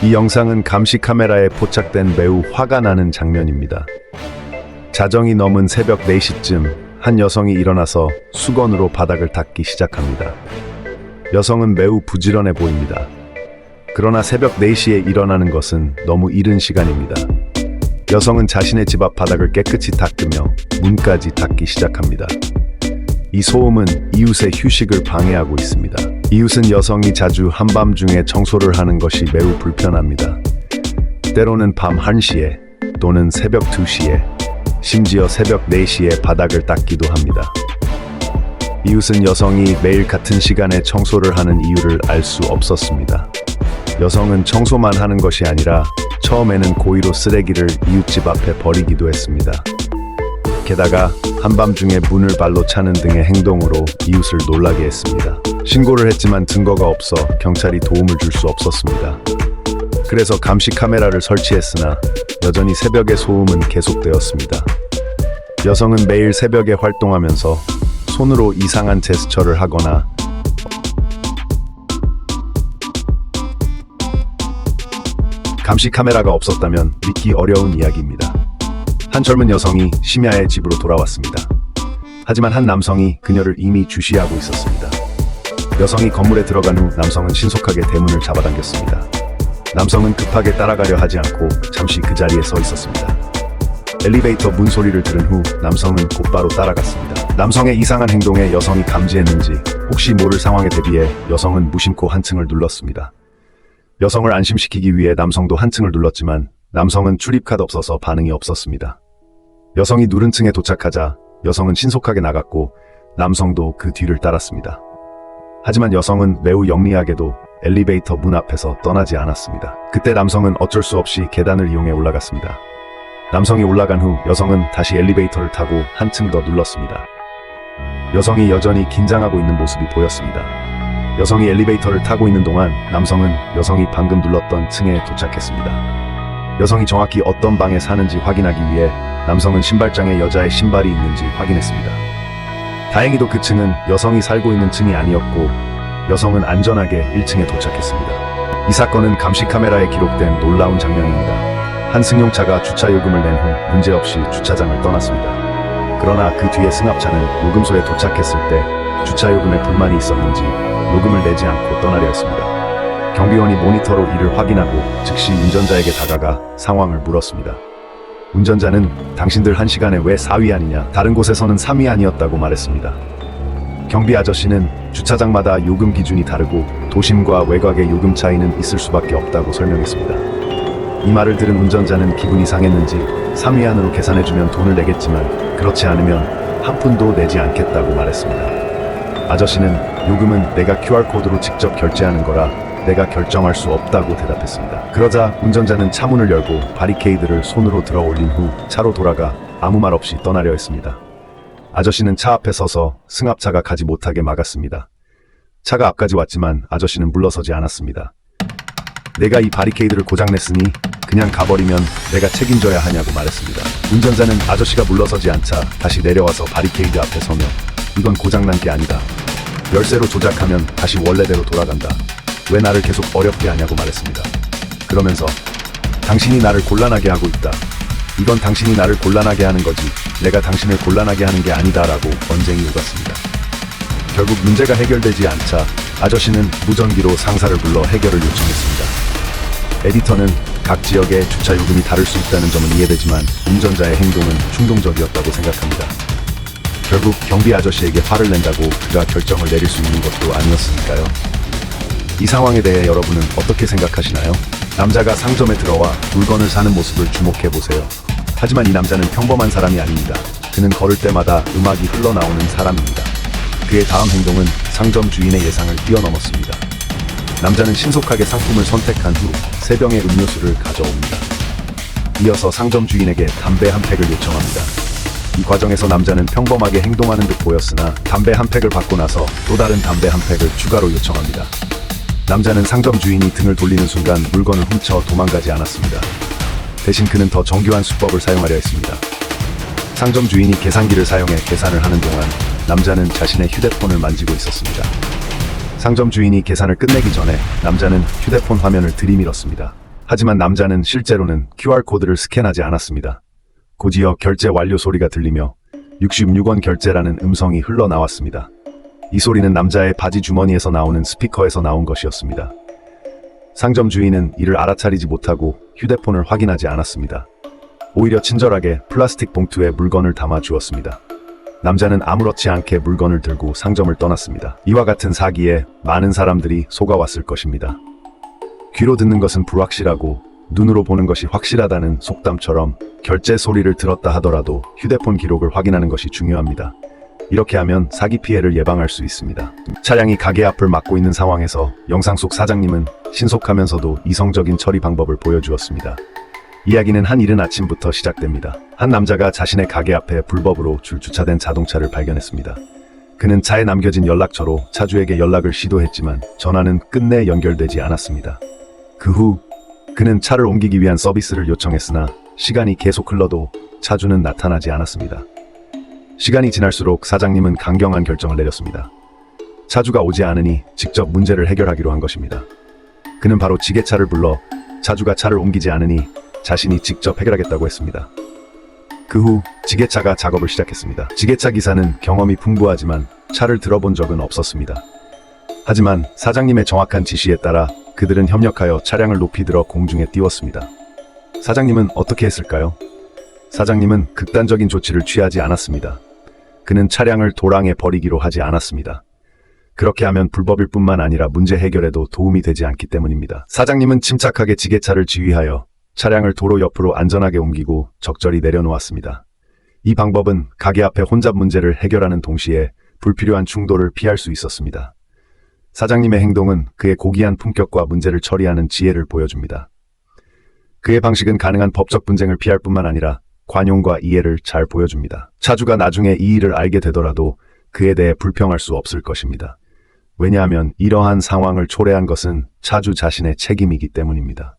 이 영상은 감시 카메라에 포착된 매우 화가 나는 장면입니다. 자정이 넘은 새벽 4시쯤 한 여성이 일어나서 수건으로 바닥을 닦기 시작합니다. 여성은 매우 부지런해 보입니다. 그러나 새벽 4시에 일어나는 것은 너무 이른 시간입니다. 여성은 자신의 집 앞 바닥을 깨끗이 닦으며 문까지 닦기 시작합니다. 이 소음은 이웃의 휴식을 방해하고 있습니다. 이웃은 여성이 자주 한밤중에 청소를 하는 것이 매우 불편합니다. 때로는 밤 1시에 또는 새벽 2시에 심지어 새벽 4시에 바닥을 닦기도 합니다. 이웃은 여성이 매일 같은 시간에 청소를 하는 이유를 알 수 없었습니다. 여성은 청소만 하는 것이 아니라 처음에는 고의로 쓰레기를 이웃집 앞에 버리기도 했습니다. 게다가 한밤중에 문을 발로 차는 등의 행동으로 이웃을 놀라게 했습니다. 신고를 했지만 증거가 없어 경찰이 도움을 줄 수 없었습니다. 그래서 감시 카메라를 설치했으나 여전히 새벽의 소음은 계속되었습니다. 여성은 매일 새벽에 활동하면서 손으로 이상한 제스처를 하거나 감시 카메라가 없었다면 믿기 어려운 이야기입니다. 한 젊은 여성이 심야에 집으로 돌아왔습니다. 하지만 한 남성이 그녀를 이미 주시하고 있었습니다. 여성이 건물에 들어간 후 남성은 신속하게 대문을 잡아당겼습니다. 남성은 급하게 따라가려 하지 않고 잠시 그 자리에 서 있었습니다. 엘리베이터 문 소리를 들은 후 남성은 곧바로 따라갔습니다. 남성의 이상한 행동에 여성이 감지했는지 혹시 모를 상황에 대비해 여성은 무심코 한 층을 눌렀습니다. 여성을 안심시키기 위해 남성도 한 층을 눌렀지만 남성은 출입카드 없어서 반응이 없었습니다. 여성이 누른 층에 도착하자 여성은 신속하게 나갔고 남성도 그 뒤를 따랐습니다. 하지만 여성은 매우 영리하게도 엘리베이터 문 앞에서 떠나지 않았습니다. 그때 남성은 어쩔 수 없이 계단을 이용해 올라갔습니다. 남성이 올라간 후 여성은 다시 엘리베이터를 타고 한 층 더 눌렀습니다. 여성이 여전히 긴장하고 있는 모습이 보였습니다. 여성이 엘리베이터를 타고 있는 동안 남성은 여성이 방금 눌렀던 층에 도착했습니다. 여성이 정확히 어떤 방에 사는지 확인하기 위해 남성은 신발장에 여자의 신발이 있는지 확인했습니다. 다행히도 그 층은 여성이 살고 있는 층이 아니었고 여성은 안전하게 1층에 도착했습니다. 이 사건은 감시 카메라에 기록된 놀라운 장면입니다. 한 승용차가 주차 요금을 낸 후 문제없이 주차장을 떠났습니다. 그러나 그 뒤에 승합차는 요금소에 도착했을 때 주차 요금에 불만이 있었는지 요금을 내지 않고 떠나려 했습니다. 경비원이 모니터로 이를 확인하고 즉시 운전자에게 다가가 상황을 물었습니다. 운전자는 당신들 1시간에 왜 4위 아니냐, 다른 곳에서는 3위 아니었다고 말했습니다. 경비 아저씨는 주차장마다 요금 기준이 다르고 도심과 외곽의 요금 차이는 있을 수밖에 없다고 설명했습니다. 이 말을 들은 운전자는 기분이 상했는지 3위 안으로 계산해주면 돈을 내겠지만 그렇지 않으면 한 푼도 내지 않겠다고 말했습니다. 아저씨는 요금은 내가 QR코드로 직접 결제하는 거라 내가 결정할 수 없다고 대답했습니다. 그러자 운전자는 차문을 열고 바리케이드를 손으로 들어 올린 후 차로 돌아가 아무 말 없이 떠나려 했습니다. 아저씨는 차 앞에 서서 승합차가 가지 못하게 막았습니다. 차가 앞까지 왔지만 아저씨는 물러서지 않았습니다. 내가 이 바리케이드를 고장냈으니 그냥 가버리면 내가 책임져야 하냐고 말했습니다. 운전자는 아저씨가 물러서지 않자 다시 내려와서 바리케이드 앞에 서며 이건 고장난 게 아니다. 열쇠로 조작하면 다시 원래대로 돌아간다. 왜 나를 계속 어렵게 하냐고 말했습니다. 그러면서 당신이 나를 곤란하게 하고 있다. 이건 당신이 나를 곤란하게 하는 거지 내가 당신을 곤란하게 하는 게 아니다라고 언쟁이 오갔습니다. 결국 문제가 해결되지 않자 아저씨는 무전기로 상사를 불러 해결을 요청했습니다. 에디터는 각 지역의 주차 요금이 다를 수 있다는 점은 이해되지만 운전자의 행동은 충동적이었다고 생각합니다. 결국 경비 아저씨에게 화를 낸다고 그가 결정을 내릴 수 있는 것도 아니었으니까요. 이 상황에 대해 여러분은 어떻게 생각하시나요? 남자가 상점에 들어와 물건을 사는 모습을 주목해보세요. 하지만 이 남자는 평범한 사람이 아닙니다. 그는 걸을 때마다 음악이 흘러나오는 사람입니다. 그의 다음 행동은 상점 주인의 예상을 뛰어넘었습니다. 남자는 신속하게 상품을 선택한 후 3병의 음료수를 가져옵니다. 이어서 상점 주인에게 담배 한 팩을 요청합니다. 이 과정에서 남자는 평범하게 행동하는 듯 보였으나 담배 한 팩을 받고 나서 또 다른 담배 한 팩을 추가로 요청합니다. 남자는 상점 주인이 등을 돌리는 순간 물건을 훔쳐 도망가지 않았습니다. 대신 그는 더 정교한 수법을 사용하려 했습니다. 상점 주인이 계산기를 사용해 계산을 하는 동안 남자는 자신의 휴대폰을 만지고 있었습니다. 상점 주인이 계산을 끝내기 전에 남자는 휴대폰 화면을 들이밀었습니다. 하지만 남자는 실제로는 QR코드를 스캔하지 않았습니다. 곧이어 결제 완료 소리가 들리며 66원 결제라는 음성이 흘러나왔습니다. 이 소리는 남자의 바지 주머니에서 나오는 스피커에서 나온 것이었습니다. 상점 주인은 이를 알아차리지 못하고 휴대폰을 확인하지 않았습니다. 오히려 친절하게 플라스틱 봉투에 물건을 담아 주었습니다. 남자는 아무렇지 않게 물건을 들고 상점을 떠났습니다. 이와 같은 사기에 많은 사람들이 속아왔을 것입니다. 귀로 듣는 것은 불확실하고 눈으로 보는 것이 확실하다는 속담처럼 결제 소리를 들었다 하더라도 휴대폰 기록을 확인하는 것이 중요합니다. 이렇게 하면 사기 피해를 예방할 수 있습니다. 차량이 가게 앞을 막고 있는 상황에서 영상 속 사장님은 신속하면서도 이성적인 처리 방법을 보여주었습니다. 이야기는 한 이른 아침부터 시작됩니다. 한 남자가 자신의 가게 앞에 불법으로 주차된 자동차를 발견했습니다. 그는 차에 남겨진 연락처로 차주에게 연락을 시도했지만 전화는 끝내 연결되지 않았습니다. 그 후 그는 차를 옮기기 위한 서비스를 요청했으나 시간이 계속 흘러도 차주는 나타나지 않았습니다. 시간이 지날수록 사장님은 강경한 결정을 내렸습니다. 차주가 오지 않으니 직접 문제를 해결하기로 한 것입니다. 그는 바로 지게차를 불러 차주가 차를 옮기지 않으니 자신이 직접 해결하겠다고 했습니다. 그 후 지게차가 작업을 시작했습니다. 지게차 기사는 경험이 풍부하지만 차를 들어본 적은 없었습니다. 하지만 사장님의 정확한 지시에 따라 그들은 협력하여 차량을 높이 들어 공중에 띄웠습니다. 사장님은 어떻게 했을까요? 사장님은 극단적인 조치를 취하지 않았습니다. 그는 차량을 도랑에 버리기로 하지 않았습니다. 그렇게 하면 불법일 뿐만 아니라 문제 해결에도 도움이 되지 않기 때문입니다. 사장님은 침착하게 지게차를 지휘하여 차량을 도로 옆으로 안전하게 옮기고 적절히 내려놓았습니다. 이 방법은 가게 앞에 혼잡 문제를 해결하는 동시에 불필요한 충돌을 피할 수 있었습니다. 사장님의 행동은 그의 고귀한 품격과 문제를 처리하는 지혜를 보여줍니다. 그의 방식은 가능한 법적 분쟁을 피할 뿐만 아니라 관용과 이해를 잘 보여줍니다. 차주가 나중에 이 일을 알게 되더라도 그에 대해 불평할 수 없을 것입니다. 왜냐하면 이러한 상황을 초래한 것은 차주 자신의 책임이기 때문입니다.